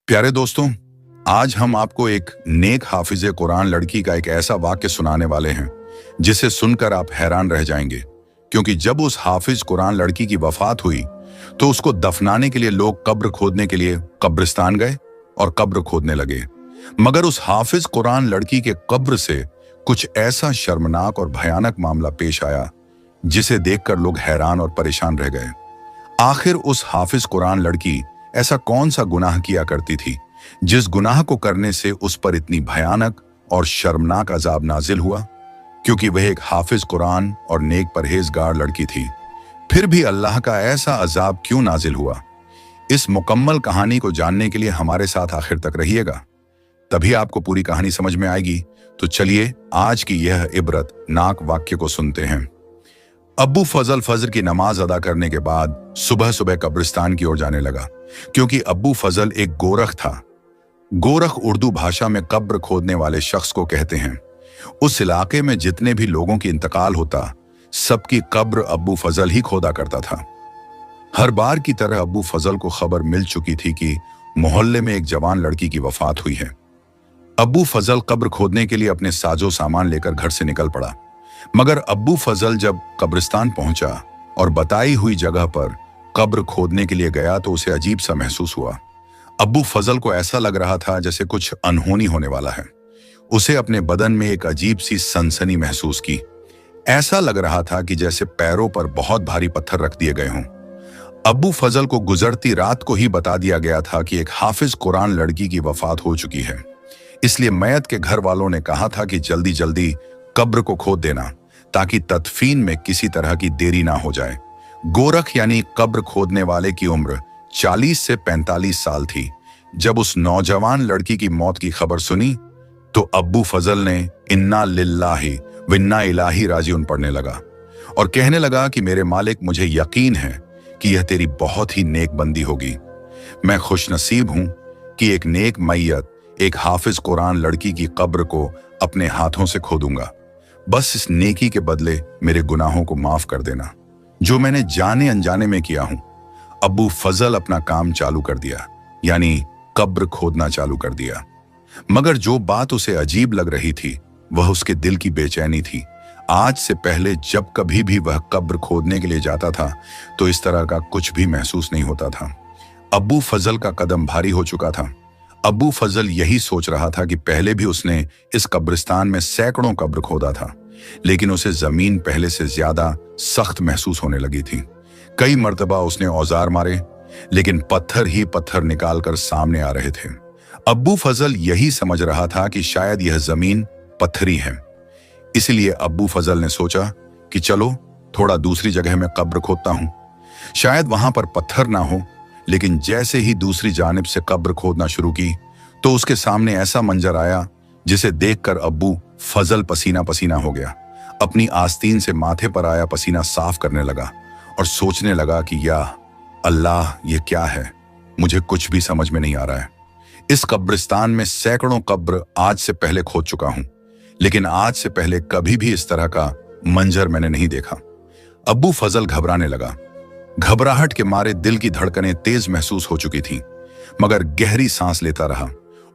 प्यारे दोस्तों, आज हम आपको एक नेक हाफिज कुरान लड़की का एक ऐसा वाक्य सुनाने वाले हैं जिसे सुनकर आप हैरान रह जाएंगे। क्योंकि जब उस हाफिज कुरान लड़की की वफात हुई तो उसको दफनाने के लिए लोग कब्र खोदने के लिए कब्रिस्तान गए और कब्र खोदने लगे। मगर उस हाफिज कुरान लड़की के कब्र से कुछ ऐसा शर्मनाक और भयानक मामला पेश आया जिसे देखकर लोग हैरान और परेशान रह गए। आखिर उस हाफिज कुरान लड़की ऐसा कौन सा गुनाह किया करती थी जिस गुनाह को करने से उस पर इतनी भयानक और शर्मनाक अजाब नाजिल हुआ? क्योंकि वह एक हाफिज कुरान और नेक परहेजगार लड़की थी, फिर भी अल्लाह का ऐसा अजाब क्यों नाजिल हुआ? इस मुकम्मल कहानी को जानने के लिए हमारे साथ आखिर तक रहिएगा, तभी आपको पूरी कहानी समझ में आएगी। तो चलिए आज की यह इबरतनाक वाक्य को सुनते हैं। अब्बू फजल फजर की नमाज अदा करने के बाद सुबह सुबह कब्रिस्तान की ओर जाने लगा, क्योंकि अब्बू फजल एक गोरख था। गोरख उर्दू भाषा में कब्र खोदने वाले शख्स को कहते हैं। उस इलाके में जितने भी लोगों की इंतकाल होता, सबकी कब्र अब्बू फजल ही खोदा करता था। हर बार की तरह अब्बू फजल को खबर मिल चुकी थी कि मोहल्ले में एक जवान लड़की की वफात हुई है। अब्बू फजल कब्र खोदने के लिए अपने साजो सामान लेकर घर से निकल पड़ा। मगर अब्बू फजल जब कब्रिस्तान पहुंचा और बताई हुई जगह पर कब्र खोदने के लिए गया तो उसे अजीब सा महसूस हुआ। अब्बू फजल को ऐसा लग रहा था जैसे कुछ अनहोनी होने वाला है। उसे अपने बदन में एक अजीब सी सनसनी महसूस की। ऐसा लग रहा था कि जैसे पैरों पर बहुत भारी पत्थर रख दिए गए हों। अब्बू फजल को गुजरती रात को ही बता दिया गया था कि एक हाफिज कुरान लड़की की वफात हो चुकी है, इसलिए मैयत के घर वालों ने कहा था कि जल्दी जल्दी कब्र को खोद देना ताकि तदफीन में किसी तरह की देरी ना हो जाए। गोरख यानी कब्र खोदने वाले की उम्र 40 से 45 साल थी। जब उस नौजवान लड़की की मौत की खबर सुनी तो अब्बू फजल ने इन्ना लिल्लाहि व इन्ना इलाही राजिऊन पढ़ने लगा और कहने लगा कि मेरे मालिक, मुझे यकीन है कि यह तेरी बहुत ही नेक बंदी होगी। मैं खुशनसीब हूं कि एक नेक मैयत, एक हाफिज कुरान लड़की की कब्र को अपने हाथों से खोदूंगा। बस इस नेकी के बदले मेरे गुनाहों को माफ कर देना जो मैंने जाने अनजाने में किया हूं। अब्बू फजल अपना काम चालू कर दिया, यानी कब्र खोदना चालू कर दिया। मगर जो बात उसे अजीब लग रही थी वह उसके दिल की बेचैनी थी। आज से पहले जब कभी भी वह कब्र खोदने के लिए जाता था तो इस तरह का कुछ भी महसूस नहीं होता था। अब्बू फजल का कदम भारी हो चुका था। अब्बू फजल यही सोच रहा था कि पहले भी उसने इस कब्रिस्तान में सैकड़ों कब्र खोदा था, लेकिन उसे जमीन पहले से ज्यादा सख्त महसूस होने लगी थी। कई मर्तबा उसने औजार मारे, लेकिन पत्थर ही पत्थर निकालकर सामने आ रहे थे। अब्बू फजल यही समझ रहा था कि शायद यह जमीन पत्थरी है। इसलिए अब्बू फजल ने सोचा कि चलो थोड़ा दूसरी जगह में कब्र खोदता हूं, शायद वहां पर पत्थर ना हो। लेकिन जैसे ही दूसरी जानिब से कब्र खोदना शुरू की तो उसके सामने ऐसा मंजर आया जिसे देखकर अब्बू फजल पसीना पसीना हो गया। अपनी आस्तीन से माथे पर आया पसीना साफ करने लगा और सोचने लगा कि या अल्लाह, ये क्या है? मुझे कुछ भी समझ में नहीं आ रहा है। इस कब्रिस्तान में सैकड़ों कब्र आज से पहले खोद चुका हूं, लेकिन आज से पहले कभी भी इस तरह का मंजर मैंने नहीं देखा। अब्बू फजल घबराने लगा। घबराहट के मारे दिल की धड़कनें तेज महसूस हो चुकी थीं, मगर गहरी सांस लेता रहा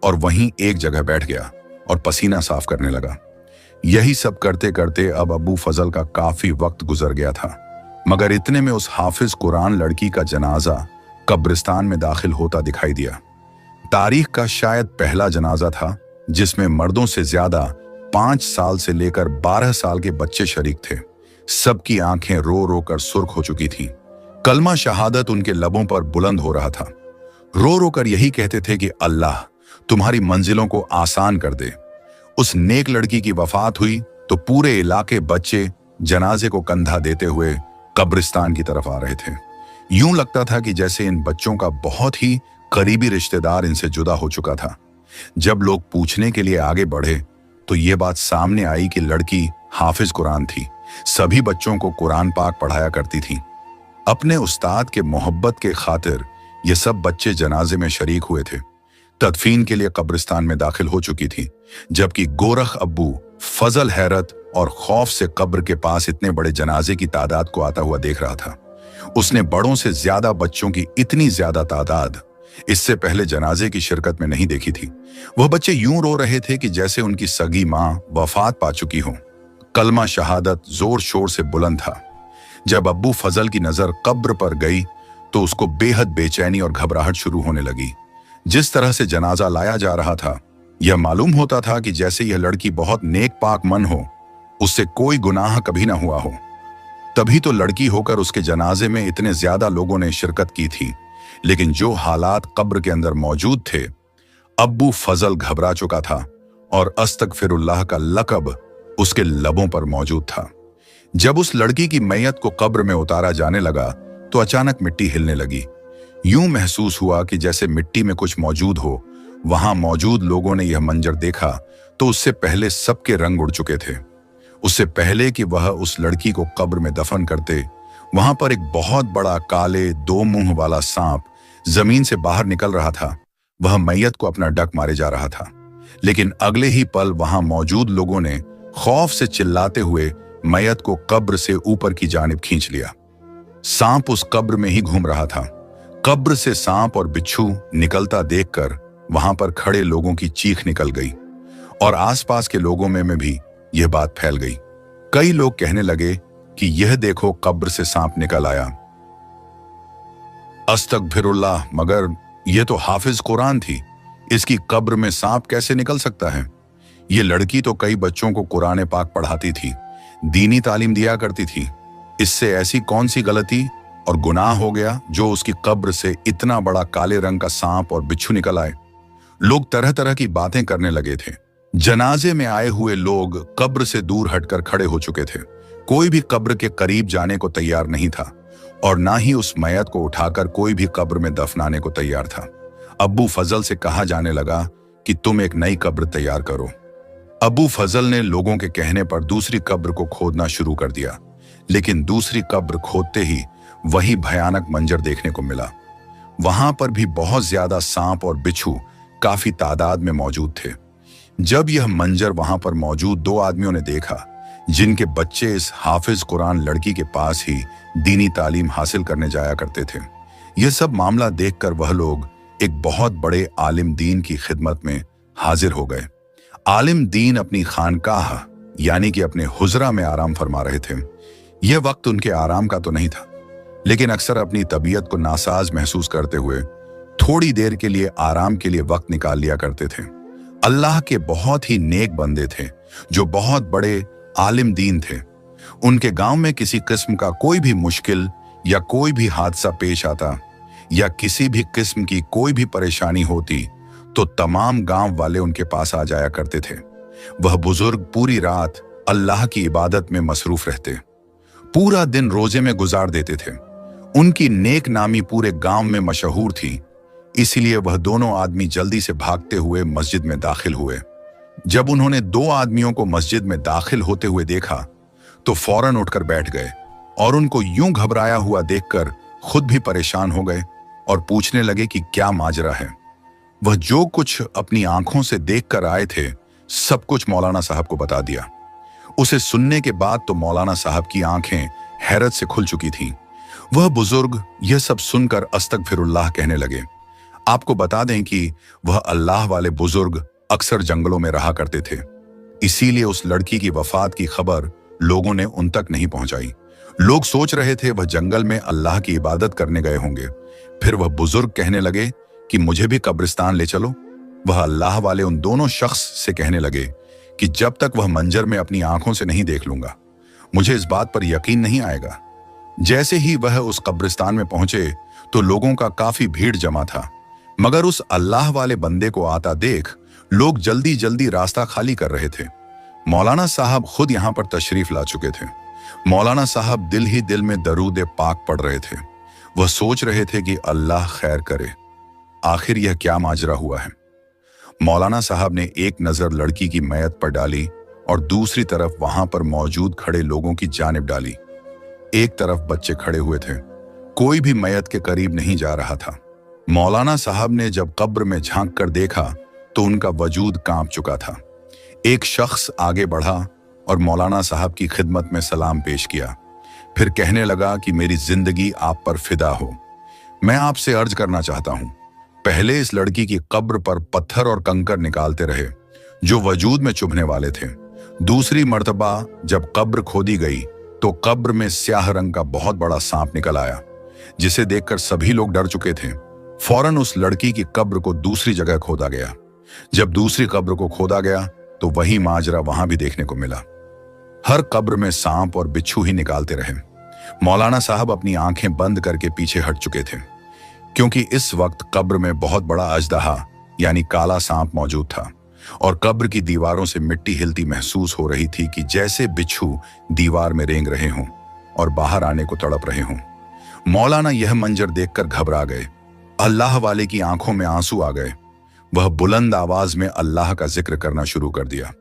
और वहीं एक जगह बैठ गया और पसीना साफ करने लगा। यही सब करते करते अब अब्बू फजल का काफी वक्त गुजर गया था। मगर इतने में उस हाफिज कुरान लड़की का जनाजा कब्रिस्तान में दाखिल होता दिखाई दिया। तारीख का शायद पहला जनाजा था जिसमें मर्दों से ज्यादा 5 साल से लेकर 12 साल के बच्चे शरीक थे। सबकी आंखें रो रो कर सुर्ख हो चुकी थीं। कलमा शहादत उनके लबों पर बुलंद हो रहा था। रो रो कर यही कहते थे कि अल्लाह तुम्हारी मंजिलों को आसान कर दे। उस नेक लड़की की वफात हुई तो पूरे इलाके बच्चे जनाजे को कंधा देते हुए कब्रिस्तान की तरफ आ रहे थे। यूं लगता था कि जैसे इन बच्चों का बहुत ही करीबी रिश्तेदार इनसे जुदा हो चुका था। जब लोग पूछने के लिए आगे बढ़े तो ये बात सामने आई कि लड़की हाफिज कुरान थी। सभी बच्चों को कुरान पाक पढ़ाया करती थी। अपने उस्ताद के मोहब्बत के खातिर ये सब बच्चे जनाजे में शरीक हुए थे। तदफीन के लिए कब्रिस्तान में दाखिल हो चुकी थी, जबकि गोरख अब्बू फजल हैरत और खौफ से कब्र के पास इतने बड़े जनाजे की तादाद को आता हुआ देख रहा था। उसने बड़ों से ज्यादा बच्चों की इतनी ज्यादा तादाद इससे पहले जनाजे की शिरकत में नहीं देखी थी। वह बच्चे यूं रो रहे थे कि जैसे उनकी सगी मां वफात पा चुकी हो। कलमा शहादत जोर शोर से बुलंद था। जब अब्बू फजल की नजर कब्र पर गई तो उसको बेहद बेचैनी और घबराहट शुरू होने लगी। जिस तरह से जनाजा लाया जा रहा था, यह मालूम होता था कि जैसे यह लड़की बहुत नेक पाक मन हो, उससे कोई गुनाह कभी ना हुआ हो। तभी तो लड़की होकर उसके जनाजे में इतने ज्यादा लोगों ने शिरकत की थी। लेकिन जो हालात कब्र के अंदर मौजूद थे, अब्बू फजल घबरा चुका था और अस्तगफिरुल्लाह का लक़ब उसके लबों पर मौजूद था। जब उस लड़की की मैयत को कब्र में उतारा जाने लगा तो अचानक मिट्टी हिलने लगी। यूं महसूस हुआ कि जैसे मिट्टी में कुछ मौजूद हो। वहां मौजूद लोगों ने यह मंजर देखा तो उससे पहले सबके रंग उड़ चुके थे। उससे पहले कि वह उस लड़की को कब्र में दफन करते, वहां पर एक बहुत बड़ा काले दो मुंह वाला सांप जमीन से बाहर निकल रहा था। वह मैयत को अपना डक मारे जा रहा था। लेकिन अगले ही पल वहां मौजूद लोगों ने खौफ से चिल्लाते हुए मैयत को कब्र से ऊपर की जानिब खींच लिया। सांप उस कब्र में ही घूम रहा था। कब्र से सांप और बिच्छू निकलता देखकर वहां पर खड़े लोगों की चीख निकल गई और आसपास के लोगों में भी यह बात फैल गई। कई लोग कहने लगे कि यह देखो, कब्र से सांप निकल आया। अस्तगफिरुल्लाह, मगर यह तो हाफिज कुरान थी, इसकी कब्र में सांप कैसे निकल सकता है? ये लड़की तो कई बच्चों को कुरान पाक पढ़ाती थी, दीनी तालीम दिया करती थी। इससे ऐसी कौन सी गलती और गुनाह हो गया जो उसकी कब्र से इतना बड़ा काले रंग का सांप और बिच्छू निकल आए? लोग तरह तरह की बातें करने लगे थे। जनाजे में आए हुए लोग कब्र से दूर हटकर खड़े हो चुके थे। कोई भी कब्र के करीब जाने को तैयार नहीं था और ना ही उस मैयत को उठाकर कोई भी कब्र में दफनाने को तैयार था। अब्बू फजल से कहा जाने लगा कि तुम एक नई कब्र तैयार करो। अब्बू फजल ने लोगों के कहने पर दूसरी कब्र को खोदना शुरू कर दिया। लेकिन दूसरी कब्र खोदते ही वही भयानक मंजर देखने को मिला। वहां पर भी बहुत ज्यादा सांप और बिच्छू काफी तादाद में मौजूद थे। जब यह मंजर वहां पर मौजूद दो आदमियों ने देखा, जिनके बच्चे इस हाफिज कुरान लड़की के पास ही दीनी तालीम हासिल करने जाया करते थे, यह सब मामला देखकर वह लोग एक बहुत बड़े आलिम दीन की खिदमत में हाजिर हो गए। आलिम दीन अपनी खानकाह यानी कि अपने हुजरा में आराम फरमा रहे थे। यह वक्त उनके आराम का तो नहीं था, लेकिन अक्सर अपनी तबीयत को नासाज महसूस करते हुए थोड़ी देर के लिए आराम के लिए वक्त निकाल लिया करते थे। अल्लाह के बहुत ही नेक बंदे थे जो बहुत बड़े आलिम दीन थे। उनके गांव में किसी किस्म का कोई भी मुश्किल या कोई भी हादसा पेश आता या किसी भी किस्म की कोई भी परेशानी होती तो तमाम गांव वाले उनके पास आ जाया करते थे। वह बुजुर्ग पूरी रात अल्लाह की इबादत में मसरूफ रहते, पूरा दिन रोजे में गुजार देते थे। उनकी नेक नामी पूरे गांव में मशहूर थी, इसलिए वह दोनों आदमी जल्दी से भागते हुए मस्जिद में दाखिल हुए। जब उन्होंने दो आदमियों को मस्जिद में दाखिल होते हुए देखा तो फौरन उठकर बैठ गए और उनको यूं घबराया हुआ देखकर खुद भी परेशान हो गए और पूछने लगे कि क्या माजरा है। वह जो कुछ अपनी आंखों से देखकर आए थे, सब कुछ मौलाना साहब को बता दिया। उसे सुनने के बाद तो मौलाना साहब की आंखें हैरत से खुल चुकी थीं। वह बुजुर्ग यह सब सुनकर अस्तगफिरुल्लाह कहने लगे। आपको बता दें कि वह अल्लाह वाले बुजुर्ग अक्सर जंगलों में रहा करते थे, इसीलिए उस लड़की की वफात की खबर लोगों ने उन तक नहीं पहुंचाई। लोग सोच रहे थे वह जंगल में अल्लाह की इबादत करने गए होंगे। फिर वह बुजुर्ग कहने लगे कि मुझे भी कब्रिस्तान ले चलो। वह अल्लाह वाले उन दोनों शख्स से कहने लगे कि जब तक वह मंजर में अपनी आंखों से नहीं देख लूंगा, मुझे इस बात पर यकीन नहीं आएगा। जैसे ही वह उस कब्रिस्तान में पहुंचे तो लोगों का काफी भीड़ जमा था, मगर उस अल्लाह वाले बंदे को आता देख लोग जल्दी जल्दी रास्ता खाली कर रहे थे। मौलाना साहब खुद यहां पर तशरीफ ला चुके थे। मौलाना साहब दिल ही दिल में दरूद पाक पढ़ रहे थे। वह सोच रहे थे कि अल्लाह खैर करे, आखिर यह क्या माजरा हुआ है। मौलाना साहब ने एक नजर लड़की की मैयत पर डाली और दूसरी तरफ वहां पर मौजूद खड़े लोगों की जानिब डाली। एक तरफ बच्चे खड़े हुए थे, कोई भी मैयत के करीब नहीं जा रहा था। मौलाना साहब ने जब कब्र में झांक कर देखा तो उनका वजूद कांप चुका था। एक शख्स आगे बढ़ा और मौलाना साहब की खिदमत में सलाम पेश किया। फिर कहने लगा कि मेरी जिंदगी आप पर फिदा हो। मैं आपसे अर्ज करना चाहता हूं, पहले इस लड़की की कब्र पर पत्थर और कंकर निकालते रहे जो वजूद में चुभने वाले थे। दूसरी मर्तबा जब कब्र खोदी गई तो कब्र में स्याह रंग का बहुत बड़ा सांप निकल आया, जिसे देखकर सभी लोग डर चुके थे। फौरन उस लड़की की कब्र को दूसरी जगह खोदा गया। जब दूसरी कब्र को खोदा गया तो वही माजरा वहां भी देखने को मिला। हर कब्र में सांप और बिच्छू ही निकालते रहे। मौलाना साहब अपनी आंखें बंद करके पीछे हट चुके थे, क्योंकि इस वक्त कब्र में बहुत बड़ा अजदहा यानी काला सांप मौजूद था और कब्र की दीवारों से मिट्टी हिलती महसूस हो रही थी कि जैसे बिच्छू दीवार में रेंग रहे हों और बाहर आने को तड़प रहे हों। मौलाना यह मंजर देखकर घबरा गए। अल्लाह वाले की आंखों में आंसू आ गए। वह बुलंद आवाज में अल्लाह का जिक्र करना शुरू कर दिया।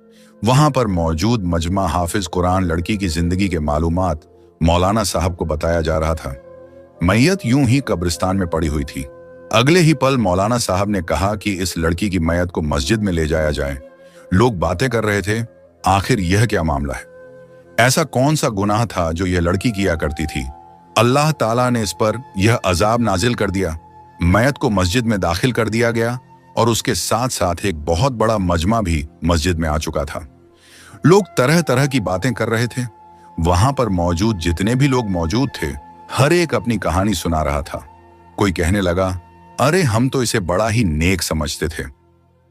वहां पर मौजूद मजमा हाफिज कुरान लड़की की जिंदगी के मालूमात मौलाना साहब को बताया जा रहा था। मैयत यूं ही कब्रिस्तान में पड़ी हुई थी। अगले ही पल मौलाना साहब ने कहा कि इस लड़की की मैयत को मस्जिद में ले जाया जाए। लोग बातें कर रहे थे, आखिर यह क्या मामला है? ऐसा कौन सा गुनाह था जो यह लड़की किया करती थी? अल्लाह ताला ने इस पर यह अजाब नाजिल कर दिया। मैयत को मस्जिद में दाखिल कर दिया गया और उसके साथ साथ एक बहुत बड़ा मजमा भी मस्जिद में आ चुका था। लोग तरह तरह की बातें कर रहे थे। वहां पर मौजूद जितने भी लोग मौजूद थे, हर एक अपनी कहानी सुना रहा था। कोई कहने लगा, अरे हम तो इसे बड़ा ही नेक समझते थे।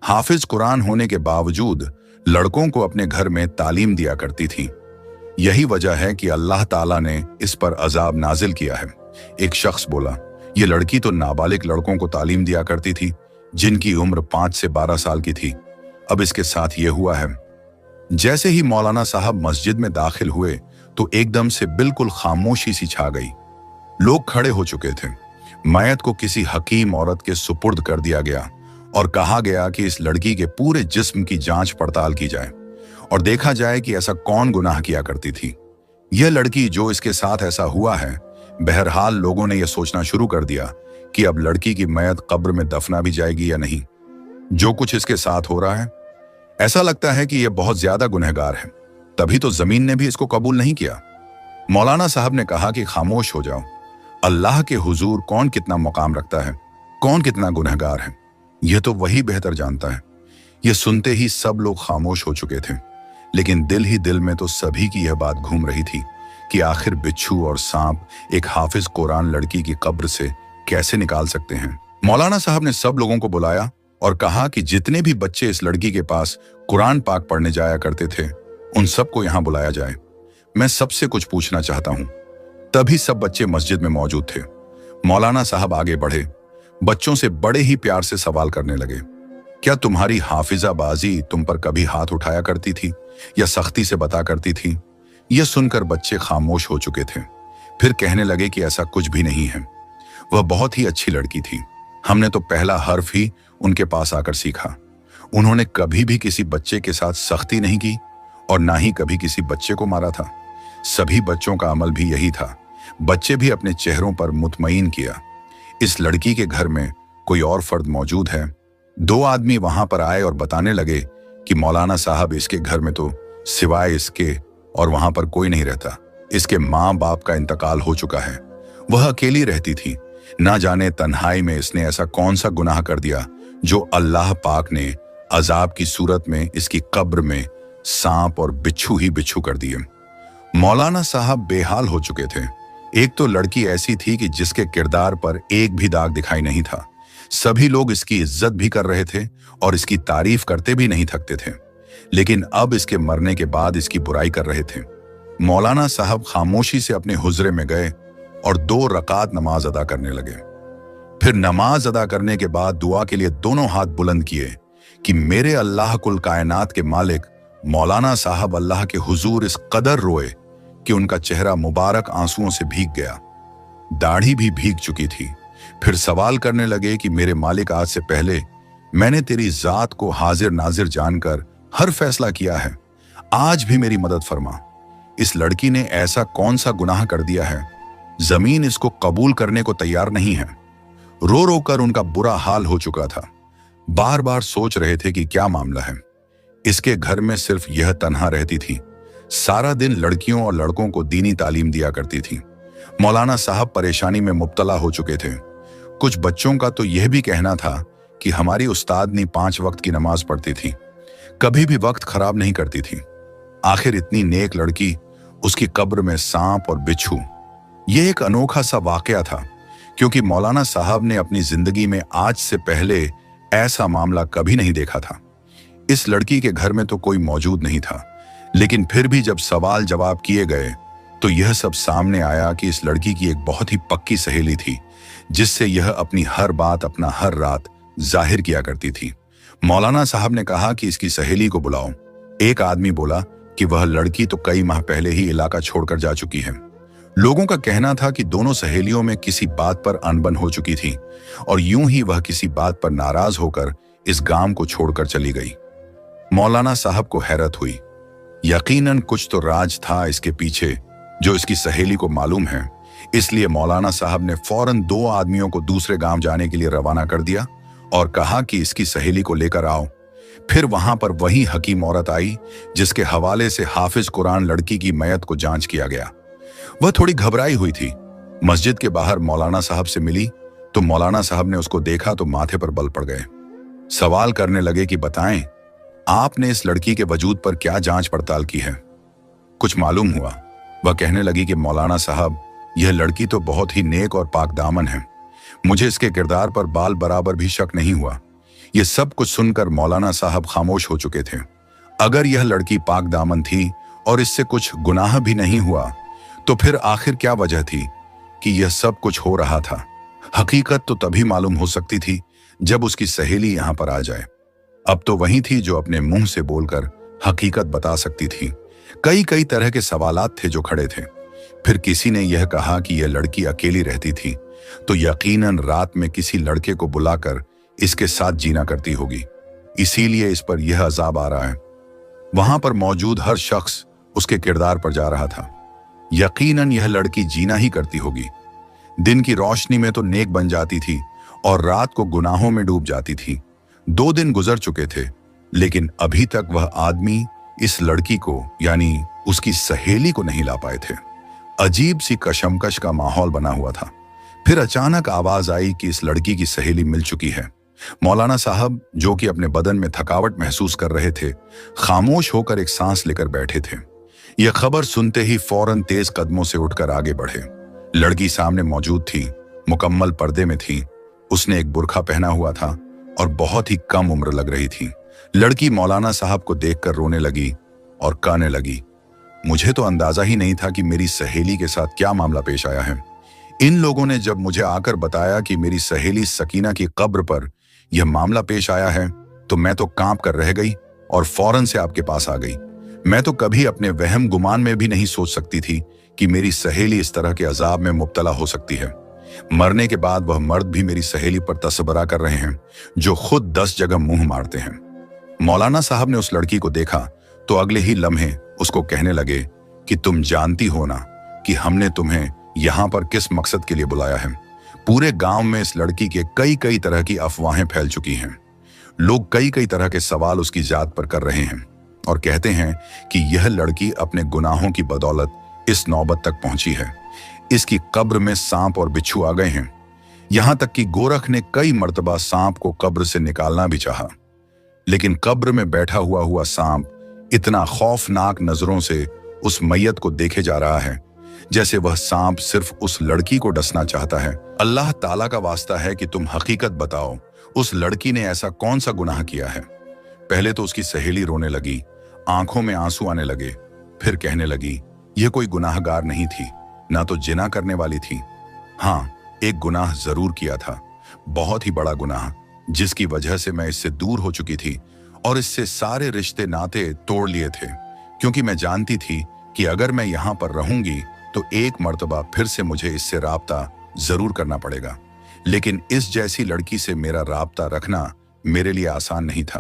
हाफिज कुरान होने के बावजूद लड़कों को अपने घर में तालीम दिया करती थी। यही वजह है कि अल्लाह ताला ने इस पर अजाब नाजिल किया है। एक शख्स बोला, ये लड़की तो नाबालिग लड़कों को तालीम दिया करती थी जिनकी उम्र 5 से 12 साल की थी। अब इसके साथ ये हुआ है। जैसे ही मौलाना साहब मस्जिद में दाखिल हुए तो एकदम से बिल्कुल खामोशी सी छा गई। लोग खड़े हो चुके थे। मैयत को किसी हकीम औरत के सुपुर्द कर दिया गया और कहा गया कि इस लड़की के पूरे जिस्म की जांच पड़ताल की जाए और देखा जाए कि ऐसा कौन गुनाह किया करती थी। यह लड़की जो इसके साथ ऐसा हुआ है। बहरहाल लोगों ने यह सोचना शुरू कर दिया कि अब लड़की की मैयत कब्र में दफना भी जाएगी या नहीं। जो कुछ इसके साथ हो रहा है, ऐसा लगता है कि यह बहुत ज्यादा गुनहगार है, तभी तो जमीन ने भी इसको कबूल नहीं किया। मौलाना साहब ने कहा कि खामोश हो जाओ। अल्लाह के हुजूर कौन कितना मुकाम रखता है, कौन कितना गुनहगार है, यह तो वही बेहतर जानता है। यह सुनते ही सब लोग खामोश हो चुके थे, लेकिन दिल ही दिल में तो सभी की यह बात घूम रही थी कि आखिर बिच्छू और सांप एक हाफिज कुरान लड़की की कब्र से कैसे निकाल सकते हैं। मौलाना साहब ने सब लोगों को बुलाया और कहा कि जितने भी बच्चे इस लड़की के पास कुरान पाक पढ़ने जाया करते थे, उन सबको यहां बुलाया जाए। मैं सबसे कुछ पूछना चाहता हूं। तभी सब बच्चे मस्जिद में मौजूद थे। मौलाना साहब आगे बढ़े, बच्चों से बड़े ही प्यार से सवाल करने लगे, क्या तुम्हारी हाफिजाबाजी तुम पर कभी हाथ उठाया करती थी या सख्ती से बता करती थी? यह सुनकर बच्चे खामोश हो चुके थे। फिर कहने लगे कि ऐसा कुछ भी नहीं है, वह बहुत ही अच्छी लड़की थी। हमने तो पहला हर्फ ही उनके पास आकर सीखा। उन्होंने कभी भी किसी बच्चे के साथ सख्ती नहीं की और ना ही कभी किसी बच्चे को मारा था। सभी बच्चों का अमल भी यही था। बच्चे भी अपने चेहरों पर मुतमईन किया। इस लड़की के घर में कोई और फर्द मौजूद है। 2 आदमी वहां पर आए और बताने लगे कि मौलाना साहब, इसके घर में तो सिवाय इसके और वहां पर कोई नहीं रहता। इसके माँ बाप का इंतकाल हो चुका है। वह अकेली रहती थी। ना जाने तन्हाई में इसने ऐसा कौन सा गुनाह कर दिया जो अल्लाह पाक ने अजाब की सूरत में इसकी कब्र में सांप और बिच्छू ही बिच्छू कर दिए। मौलाना साहब बेहाल हो चुके थे। एक तो लड़की ऐसी थी कि जिसके किरदार पर एक भी दाग दिखाई नहीं था। सभी लोग इसकी इज्जत भी कर रहे थे और इसकी तारीफ करते भी नहीं थकते थे, लेकिन अब इसके मरने के बाद इसकी बुराई कर रहे थे। मौलाना साहब खामोशी से अपने हुजरे में गए और 2 रकात नमाज अदा करने लगे। फिर नमाज अदा करने के बाद दुआ के लिए दोनों हाथ बुलंद किए कि मेरे अल्लाह कुल कायनात के मालिक। मौलाना साहब अल्लाह के हुजूर इस कदर रोए कि उनका चेहरा मुबारक आंसुओं से भीग गया, दाढ़ी भी भीग चुकी थी। फिर सवाल करने लगे कि मेरे मालिक, आज से पहले मैंने तेरी जात को हाजिर नाजिर जानकर हर फैसला किया है, आज भी मेरी मदद फरमा। इस लड़की ने ऐसा कौन सा गुनाह कर दिया है, जमीन इसको कबूल करने को तैयार नहीं है। रो रो कर उनका बुरा हाल हो चुका था। बार बार सोच रहे थे कि क्या मामला है। इसके घर में सिर्फ यह तन्हा रहती थी। सारा दिन लड़कियों और लड़कों को दीनी तालीम दिया करती थी। मौलाना साहब परेशानी में मुब्तला हो चुके थे। कुछ बच्चों का तो यह भी कहना था कि हमारी उस्तादनी 5 वक्त की नमाज पढ़ती थी, कभी भी वक्त खराब नहीं करती थी। आखिर इतनी नेक लड़की, उसकी कब्र में सांप और बिच्छू। यह एक अनोखा सा वाकया था, क्योंकि मौलाना साहब ने अपनी जिंदगी में आज से पहले ऐसा मामला कभी नहीं देखा था। इस लड़की के घर में तो कोई मौजूद नहीं था, लेकिन फिर भी जब सवाल जवाब किए गए तो यह सब सामने आया कि इस लड़की की एक बहुत ही पक्की सहेली थी, जिससे यह अपनी हर बात, अपना हर रात जाहिर किया करती थी। मौलाना साहब ने कहा कि इसकी सहेली को बुलाओ। एक आदमी बोला कि वह लड़की तो कई माह पहले ही इलाका छोड़कर जा चुकी है। लोगों का कहना था कि दोनों सहेलियों में किसी बात पर अनबन हो चुकी थी और यूं ही वह किसी बात पर नाराज होकर इस गांव को छोड़कर चली गई। मौलाना साहब को हैरत हुई। यकीनन कुछ तो राज था इसके पीछे जो इसकी सहेली को मालूम है। इसलिए मौलाना साहब ने फौरन 2 आदमियों को दूसरे गांव जाने के लिए रवाना कर दिया और कहा कि इसकी सहेली को लेकर आओ। फिर वहां पर वही हकीम औरत आई जिसके हवाले से हाफिज कुरान लड़की की मयत को जांच किया गया। वह थोड़ी घबराई हुई थी। मस्जिद के बाहर मौलाना साहब से मिली तो मौलाना साहब ने उसको देखा तो माथे पर बल पड़ गए। सवाल करने लगे कि बताएं, आपने इस लड़की के वजूद पर क्या जांच पड़ताल की है? कुछ मालूम हुआ? वह कहने लगी कि मौलाना साहब, यह लड़की तो बहुत ही नेक और पाकदामन है। मुझे इसके किरदार पर बाल बराबर भी शक नहीं हुआ। यह सब कुछ सुनकर मौलाना साहब खामोश हो चुके थे। अगर यह लड़की पाकदामन थी और इससे कुछ गुनाह भी नहीं हुआ, तो फिर आखिर क्या वजह थी कि यह सब कुछ हो रहा था? हकीकत तो तभी मालूम हो सकती थी जब उसकी सहेली यहां पर आ जाए। अब तो वही थी जो अपने मुंह से बोलकर हकीकत बता सकती थी। कई तरह के सवालात थे जो खड़े थे। फिर किसी ने यह कहा कि यह लड़की अकेली रहती थी, तो यकीनन रात में किसी लड़के को बुलाकर इसके साथ जीना करती होगी, इसीलिए इस पर यह अजाब आ रहा है। वहां पर मौजूद हर शख्स उसके किरदार पर जा रहा था। यकीनन यह लड़की जीना ही करती होगी। दिन की रोशनी में तो नेक बन जाती थी और रात को गुनाहों में डूब जाती थी। 2 दिन गुजर चुके थे, लेकिन अभी तक वह आदमी इस लड़की को, यानी उसकी सहेली को नहीं ला पाए थे। अजीब सी कशमकश का माहौल बना हुआ था। फिर अचानक आवाज आई कि इस लड़की की सहेली मिल चुकी है। मौलाना साहब, जो कि अपने बदन में थकावट महसूस कर रहे थे, खामोश होकर एक सांस लेकर बैठे थे। यह खबर सुनते ही फौरन तेज कदमों से उठकर आगे बढ़े। लड़की सामने मौजूद थी, मुकम्मल पर्दे में थी। उसने एक बुर्का पहना हुआ था और बहुत ही कम उम्र लग रही थी। लड़की मौलाना साहब को देखकर रोने लगी और कहने लगी, मुझे तो अंदाजा ही नहीं था कि मेरी सहेली के साथ क्या मामला पेश आया है। इन लोगों ने जब मुझे आकर बताया कि मेरी सहेली सकीना की कब्र पर यह मामला पेश आया है, तो मैं तो कांप कर रह गई और फौरन से आपके पास आ गई। मैं तो कभी अपने वहम गुमान में भी नहीं सोच सकती थी कि मेरी सहेली इस तरह के अजाब में मुब्तला हो सकती है। मरने के बाद वह मर्द भी मेरी सहेली पर तस्बरा कर रहे हैं, जो खुद 10 जगह मुंह मारते हैं। मौलाना साहब ने उस लड़की को देखा तो अगले ही लम्हे उसको कहने लगे कि तुम जानती हो ना कि हमने तुम्हें यहाँ पर किस मकसद के लिए बुलाया है। पूरे गांव में इस लड़की के कई तरह की अफवाहें फैल चुकी हैं। लोग कई तरह के सवाल उसकी जात पर कर रहे हैं और कहते हैं कि यह लड़की अपने गुनाहों की बदौलत इस नौबत तक पहुंची है। इसकी कब्र में सांप और बिच्छू आ गए हैं। यहां तक कि गोरख ने कई मर्तबा सांप को कब्र से निकालना भी चाहा, लेकिन कब्र में बैठा हुआ सांप इतना खौफनाक नजरों से उस मैयत को देखे जा रहा है जैसे वह सांप सिर्फ उस लड़की को डसना चाहता है। अल्लाह ताला का वास्ता है कि तुम हकीकत बताओ, उस लड़की ने ऐसा कौन सा गुनाह किया है? पहले तो उसकी सहेली रोने लगी, आंखों में आंसू आने लगे। फिर कहने लगी, यह कोई गुनाहगार नहीं थी, ना तो जिना करने वाली थी। हाँ, एक गुनाह जरूर किया था, बहुत ही बड़ा गुनाह, जिसकी वजह से मैं इससे दूर हो चुकी थी और इससे सारे रिश्ते नाते तोड़ लिए थे, क्योंकि मैं जानती थी कि अगर मैं यहाँ पर रहूंगी तो एक मर्तबा फिर से मुझे इससे राब्ता जरूर करना पड़ेगा। लेकिन इस जैसी लड़की से मेरा राब्ता रखना मेरे लिए आसान नहीं था,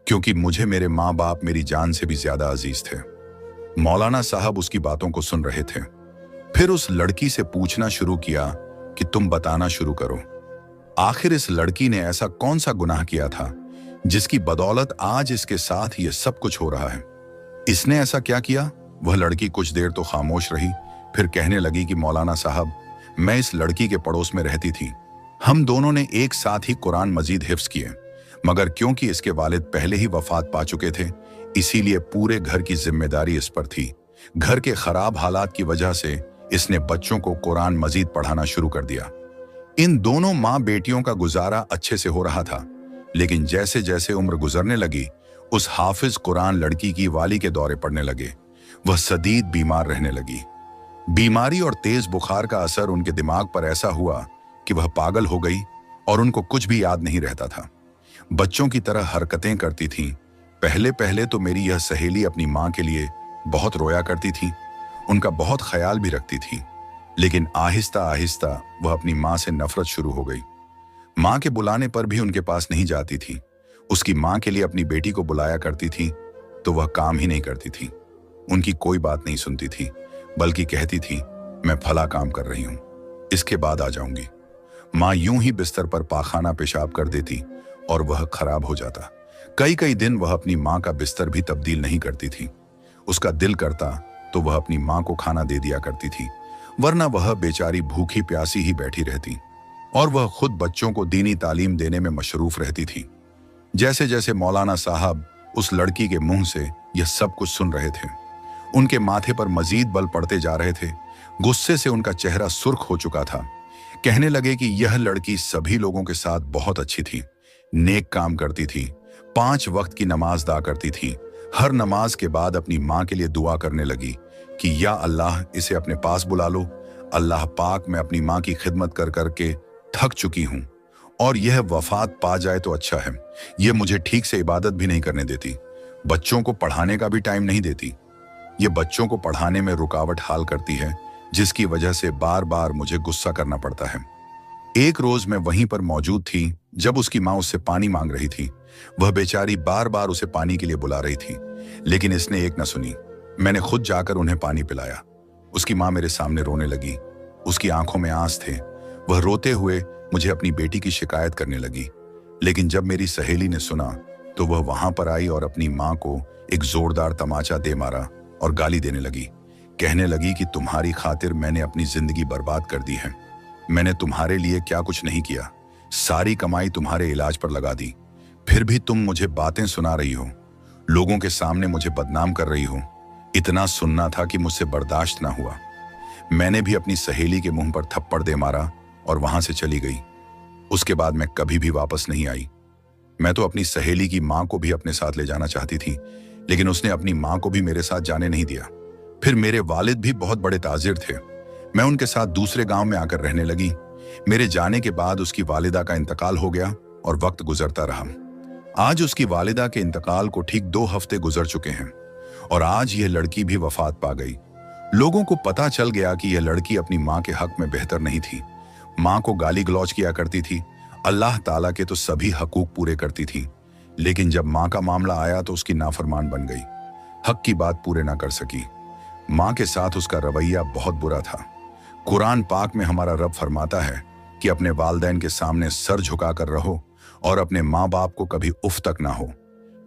क्योंकि मुझे मेरे माँ बाप मेरी जान से भी ज्यादा अजीज थे। मौलाना साहब उसकी बातों को सुन रहे थे। फिर उस लड़की से पूछना शुरू किया कि तुम बताना शुरू करो, आखिर इस लड़की ने ऐसा कौन सा गुनाह किया था जिसकी बदौलत आज इसके साथ ये सब कुछ हो रहा है? इसने ऐसा क्या किया? वह लड़की कुछ देर तो खामोश रही, फिर कहने लगी कि मौलाना साहब, मैं इस लड़की के पड़ोस में रहती थी। हम दोनों ने एक साथ ही कुरान मजीद हिफ्ज किए, मगर क्योंकि इसके वालिद पहले ही वफात पा चुके थे, इसीलिए पूरे घर की जिम्मेदारी इस पर थी। घर के खराब हालात की वजह से इसने बच्चों को कुरान मजीद पढ़ाना शुरू कर दिया। इन दोनों माँ बेटियों का गुजारा अच्छे से हो रहा था, लेकिन जैसे जैसे उम्र गुजरने लगी, उस हाफिज कुरान लड़की की वाली के दौरे पड़ने लगे। वह शदीद बीमार रहने लगी। बीमारी और तेज बुखार का असर उनके दिमाग पर ऐसा हुआ कि वह पागल हो गई और उनको कुछ भी याद नहीं रहता था। बच्चों की तरह हरकतें करती थीं। पहले पहले तो मेरी यह सहेली अपनी माँ के लिए बहुत रोया करती थी, उनका बहुत ख्याल भी रखती थी, लेकिन आहिस्ता आहिस्ता वह अपनी माँ से नफरत शुरू हो गई। माँ के बुलाने पर भी उनके पास नहीं जाती थी। उसकी माँ के लिए अपनी बेटी को बुलाया करती थी तो वह काम ही नहीं करती थी। उनकी कोई बात नहीं सुनती थी, बल्कि कहती थी, मैं फला काम कर रही हूं, इसके बाद आ जाऊंगी। माँ यूं ही बिस्तर पर पाखाना पेशाब कर देती और वह खराब हो जाता। कई कई दिन वह अपनी माँ का बिस्तर भी तब्दील नहीं करती थी। उसका दिल करता तो वह अपनी माँ को खाना दे दिया करती थी, वरना वह बेचारी भूखी प्यासी ही बैठी रहती और वह खुद बच्चों को दीनी तालीम देने में मशरूफ रहती थी। जैसे जैसे मौलाना साहब उस लड़की के मुंह से यह सब कुछ सुन रहे थे, उनके माथे पर मजीद बल पड़ते जा रहे थे। गुस्से से उनका चेहरा सुर्ख हो चुका था। कहने लगे कि यह लड़की सभी लोगों के साथ बहुत अच्छी थी, नेक काम करती थी, 5 वक्त की नमाज अदा करती थी। हर नमाज के बाद अपनी माँ के लिए दुआ करने लगी कि या अल्लाह इसे अपने पास बुला लो। अल्लाह पाक, मैं अपनी माँ की खिदमत कर करके थक चुकी हूँ और यह वफात पा जाए तो अच्छा है। यह मुझे ठीक से इबादत भी नहीं करने देती, बच्चों को पढ़ाने का भी टाइम नहीं देती। ये बच्चों को पढ़ाने में रुकावट हाल करती है, जिसकी वजह से बार बार मुझे गुस्सा करना पड़ता है। एक रोज मैं वहीं पर मौजूद थी जब उसकी माँ उससे पानी मांग रही थी। वह बेचारी बार बार उसे पानी के लिए बुला रही थी, लेकिन इसने एक न सुनी। मैंने खुद जाकर उन्हें पानी पिलाया। उसकी माँ मेरे सामने रोने लगी। उसकी आंखों में आंस थे। वह रोते हुए मुझे अपनी बेटी की शिकायत करने लगी। लेकिन जब मेरी सहेली ने सुना तो वह वहां पर आई और अपनी माँ को एक जोरदार तमाचा दे मारा और गाली देने लगी। कहने लगी कि तुम्हारी खातिर मैंने अपनी जिंदगी बर्बाद कर दी है। मैंने तुम्हारे लिए क्या कुछ नहीं किया, सारी कमाई तुम्हारे इलाज पर लगा दी, फिर भी तुम मुझे बातें सुना रही हो, लोगों के सामने मुझे बदनाम कर रही हो। इतना सुनना था कि मुझसे बर्दाश्त ना हुआ। मैंने भी अपनी सहेली के मुंह पर थप्पड़ दे मारा और वहां से चली गई। उसके बाद मैं कभी भी वापस नहीं आई। मैं तो अपनी सहेली की माँ को भी अपने साथ ले जाना चाहती थी, लेकिन उसने अपनी माँ को भी मेरे साथ जाने नहीं दिया। फिर मेरे वालिद भी बहुत बड़े ताजिर थे। मैं उनके साथ दूसरे गांव में आकर रहने लगी। मेरे जाने के बाद उसकी वालिदा का इंतकाल हो गया और वक्त गुजरता रहा। आज उसकी वालिदा के इंतकाल को ठीक 2 हफ्ते गुजर चुके हैं और आज यह लड़की भी वफात पा गई। लोगों को पता चल गया कि यह लड़की अपनी माँ के हक में बेहतर नहीं थी। माँ को गाली गलौज किया करती थी। अल्लाह ताला के तो सभी हकूक पूरे करती थी, लेकिन जब माँ का मामला आया तो उसकी नाफरमान बन गई। हक की बात पूरे ना कर सकी। माँ के साथ उसका रवैया बहुत बुरा था। कुरान पाक में हमारा रब फरमाता है कि अपने वालिदैन के सामने सर झुकाकर रहो और अपने माँ बाप को कभी उफ तक ना हो।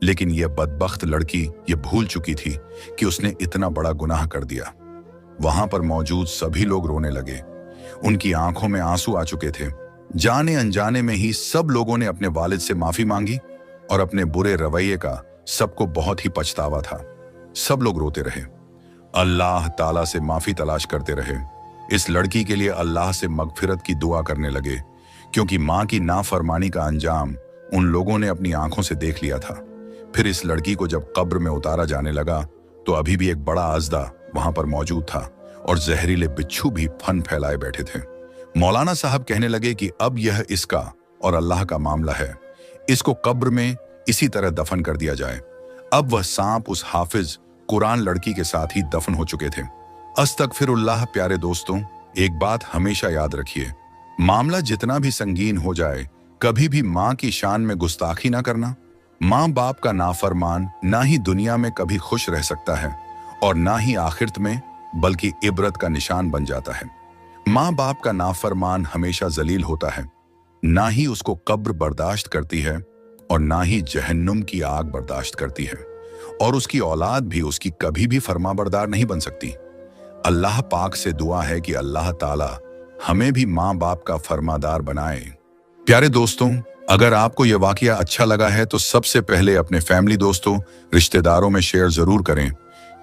लेकिन यह बदबख्त लड़की ये भूल चुकी थी कि उसने इतना बड़ा गुनाह कर दिया। वहां पर मौजूद सभी लोग रोने लगे। उनकी आंखों में आंसू आ चुके थे। जाने अनजाने में ही सब लोगों ने अपने वालिद से माफी मांगी और अपने बुरे रवैये का सबको बहुत ही पछतावा था। सब लोग रोते रहे, अल्लाह ताला से माफी तलाश करते रहे। इस लड़की के लिए अल्लाह से मगफिरत की दुआ करने लगे, क्योंकि माँ की नाफरमानी का अंजाम उन लोगों ने अपनी आंखों से देख लिया था। फिर इस लड़की को जब कब्र में उतारा जाने लगा तो अभी भी एक बड़ा अज़दा वहां पर मौजूद था और जहरीले बिच्छू भी फन फैलाए बैठे थे। मौलाना साहब कहने लगे कि अब यह इसका और अल्लाह का मामला है, इसको कब्र में इसी तरह दफन कर दिया जाए। अब वह सांप उस हाफिज कुरान लड़की के साथ ही दफन हो चुके थे। अस्तगफिरुल्लाह। प्यारे दोस्तों, एक बात हमेशा याद रखिए, मामला जितना भी संगीन हो जाए, कभी भी माँ की शान में गुस्ताखी ना करना। माँ बाप का नाफरमान ना ही दुनिया में कभी खुश रह सकता है और ना ही आखिरत में, बल्कि इबरत का निशान बन जाता है। माँ बाप का नाफरमान हमेशा जलील होता है, ना ही उसको कब्र बर्दाश्त करती है और ना ही जहन्नुम की आग बर्दाश्त करती है, और उसकी औलाद भी उसकी कभी भी फरमाबरदार नहीं बन सकती। अल्लाह पाक से दुआ है कि अल्लाह ताला हमें भी माँ बाप का फरमादार बनाए। प्यारे दोस्तों, अगर आपको यह वाकया अच्छा लगा है तो सबसे पहले अपने फैमिली दोस्तों, रिश्तेदारों में शेयर जरूर करें,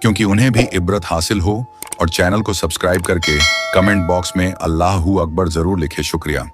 क्योंकि उन्हें भी इबरत हासिल हो। और चैनल को सब्सक्राइब करके कमेंट बॉक्स में अल्लाहू अकबर जरूर लिखें। शुक्रिया।